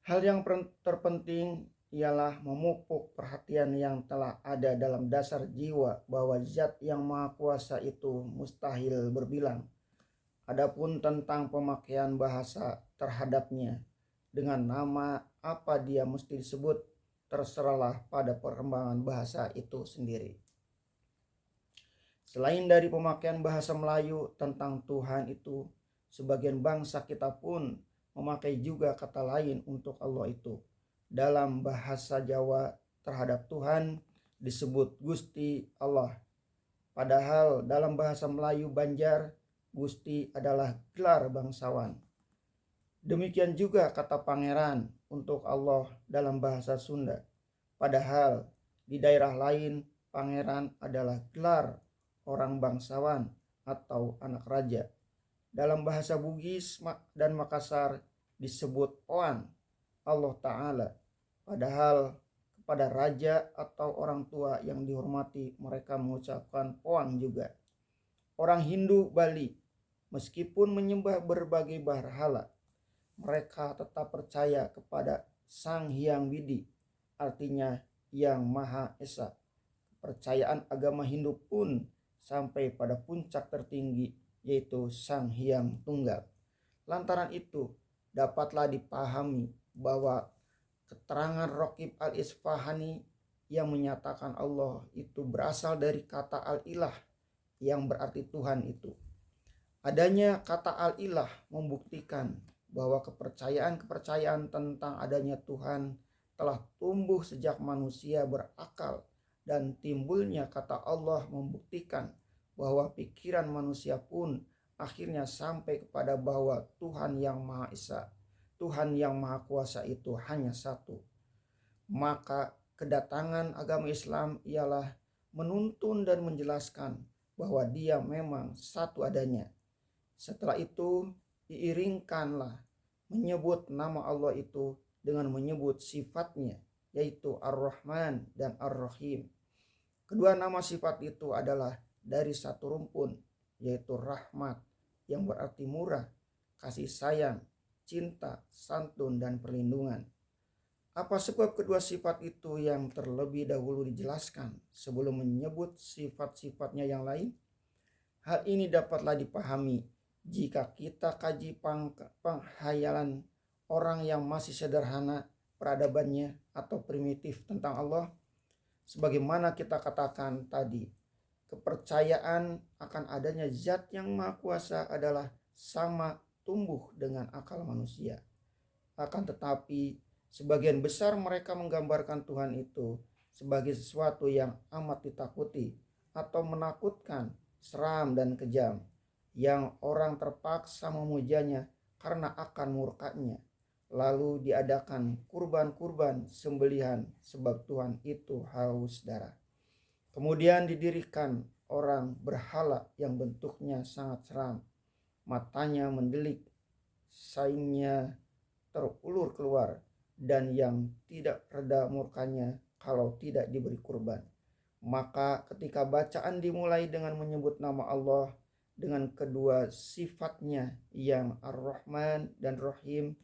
Hal yang terpenting ialah memupuk perhatian yang telah ada dalam dasar jiwa bahwa zat yang maha kuasa itu mustahil berbilang. Adapun tentang pemakaian bahasa terhadapnya dengan nama apa dia mesti disebut, terserahlah pada perkembangan bahasa itu sendiri. Selain dari pemakaian bahasa Melayu tentang Tuhan itu, sebagian bangsa kita pun memakai juga kata lain untuk Allah itu. Dalam bahasa Jawa terhadap Tuhan disebut Gusti Allah. Padahal dalam bahasa Melayu Banjar, Gusti adalah gelar bangsawan. Demikian juga kata pangeran untuk Allah dalam bahasa Sunda. Padahal di daerah lain pangeran adalah gelar orang bangsawan atau anak raja. Dalam bahasa Bugis dan Makassar disebut Oan Allah Ta'ala. Padahal kepada raja atau orang tua yang dihormati mereka mengucapkan Oan juga. Orang Hindu Bali meskipun menyembah berbagai berhala, mereka tetap percaya kepada Sang Hyang Widi, artinya Yang Maha Esa. Percayaan agama Hindu pun sampai pada puncak tertinggi, yaitu Sang Hyang Tunggal. Lantaran itu dapatlah dipahami bahwa keterangan Raqib al-Isfahani yang menyatakan Allah itu berasal dari kata al-ilah yang berarti Tuhan itu. Adanya kata al-ilah membuktikan bahwa kepercayaan tentang adanya Tuhan telah tumbuh sejak manusia berakal, dan timbulnya kata Allah membuktikan bahwa pikiran manusia pun akhirnya sampai kepada bahwa Tuhan yang Maha Esa, Tuhan yang Maha Kuasa itu hanya satu. Maka kedatangan agama Islam ialah menuntun dan menjelaskan bahwa dia memang satu adanya. Setelah itu diiringkanlah menyebut nama Allah itu dengan menyebut sifatnya, yaitu Ar-Rahman dan Ar-Rahim. Kedua nama sifat itu adalah dari satu rumpun, yaitu rahmat yang berarti murah, kasih sayang, cinta, santun, dan perlindungan. Apa sebab kedua sifat itu yang terlebih dahulu dijelaskan sebelum menyebut sifat-sifatnya yang lain? Hal ini dapatlah dipahami jika kita kaji penghayalan orang yang masih sederhana peradabannya atau primitif tentang Allah. Sebagaimana kita katakan tadi, kepercayaan akan adanya zat yang maha kuasa adalah sama tumbuh dengan akal manusia. Akan tetapi sebagian besar mereka menggambarkan Tuhan itu sebagai sesuatu yang amat ditakuti atau menakutkan, seram dan kejam, yang orang terpaksa memujanya karena akan murkanya. Lalu diadakan kurban-kurban sembelihan sebab Tuhan itu haus darah. Kemudian didirikan orang berhala yang bentuknya sangat seram, matanya mendelik, saingnya terulur keluar, dan yang tidak reda murkanya kalau tidak diberi kurban. Maka ketika bacaan dimulai dengan menyebut nama Allah dengan kedua sifatnya yang Ar-Rahman dan Rahim,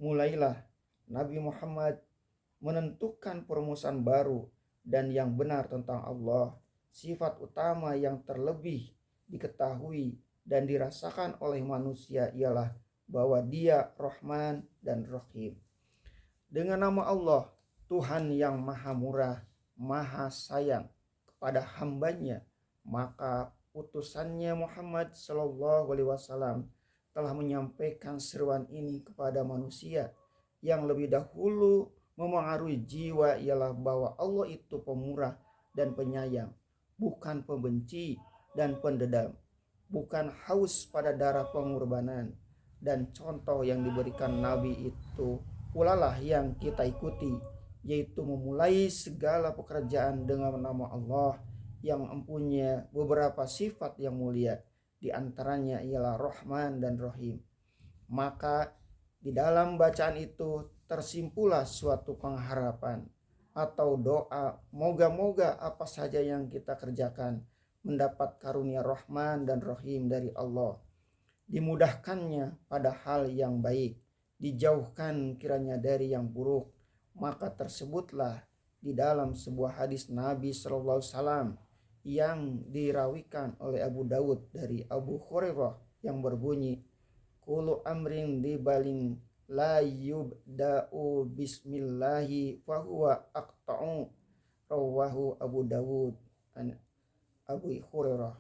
mulailah Nabi Muhammad menentukan perumusan baru dan yang benar tentang Allah. Sifat utama yang terlebih diketahui dan dirasakan oleh manusia ialah bahwa dia Rahman dan Rahim. Dengan nama Allah, Tuhan yang maha murah, maha sayang kepada hambanya, maka utusannya Muhammad SAW telah menyampaikan seruan ini kepada manusia yang lebih dahulu memengaruhi jiwa ialah bahwa Allah itu pemurah dan penyayang, bukan pembenci dan pendendam, bukan haus pada darah pengorbanan. Dan contoh yang diberikan Nabi itu pulalah yang kita ikuti, yaitu memulai segala pekerjaan dengan nama Allah yang mempunyai beberapa sifat yang mulia, di antaranya ialah Rahman dan Rahim. Maka di dalam bacaan itu tersimpulah suatu pengharapan atau doa, moga-moga apa saja yang kita kerjakan mendapat karunia Rahman dan Rahim dari Allah, dimudahkannya pada hal yang baik, dijauhkan kiranya dari yang buruk. Maka tersebutlah di dalam sebuah hadis Nabi Shallallahu Alaihi Wasallam yang dirawikan oleh Abu Dawud dari Abu Hurairah yang berbunyi, Kulu amrin dibalin la yubda'u bismillahi fahuwa aqta'u, rawahu Abu Dawud an Abu Hurairah.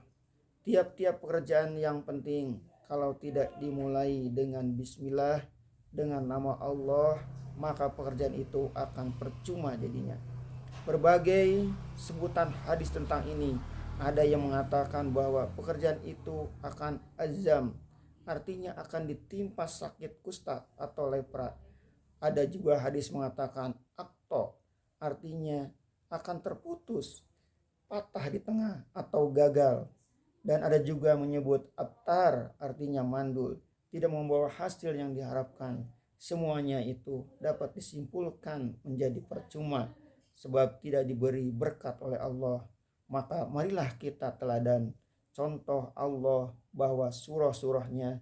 Tiap-tiap pekerjaan yang penting kalau tidak dimulai dengan bismillah, dengan nama Allah, maka pekerjaan itu akan percuma jadinya. Berbagai sebutan hadis tentang ini. Ada yang mengatakan bahwa pekerjaan itu akan azam, artinya akan ditimpa sakit kusta atau lepra. Ada juga hadis mengatakan akto, artinya akan terputus, patah di tengah atau gagal. Dan ada juga menyebut abtar, artinya mandul, tidak membawa hasil yang diharapkan. Semuanya itu dapat disimpulkan menjadi percuma sebab tidak diberi berkat oleh Allah. Maka marilah kita teladan contoh Allah bahwa surah-surahnya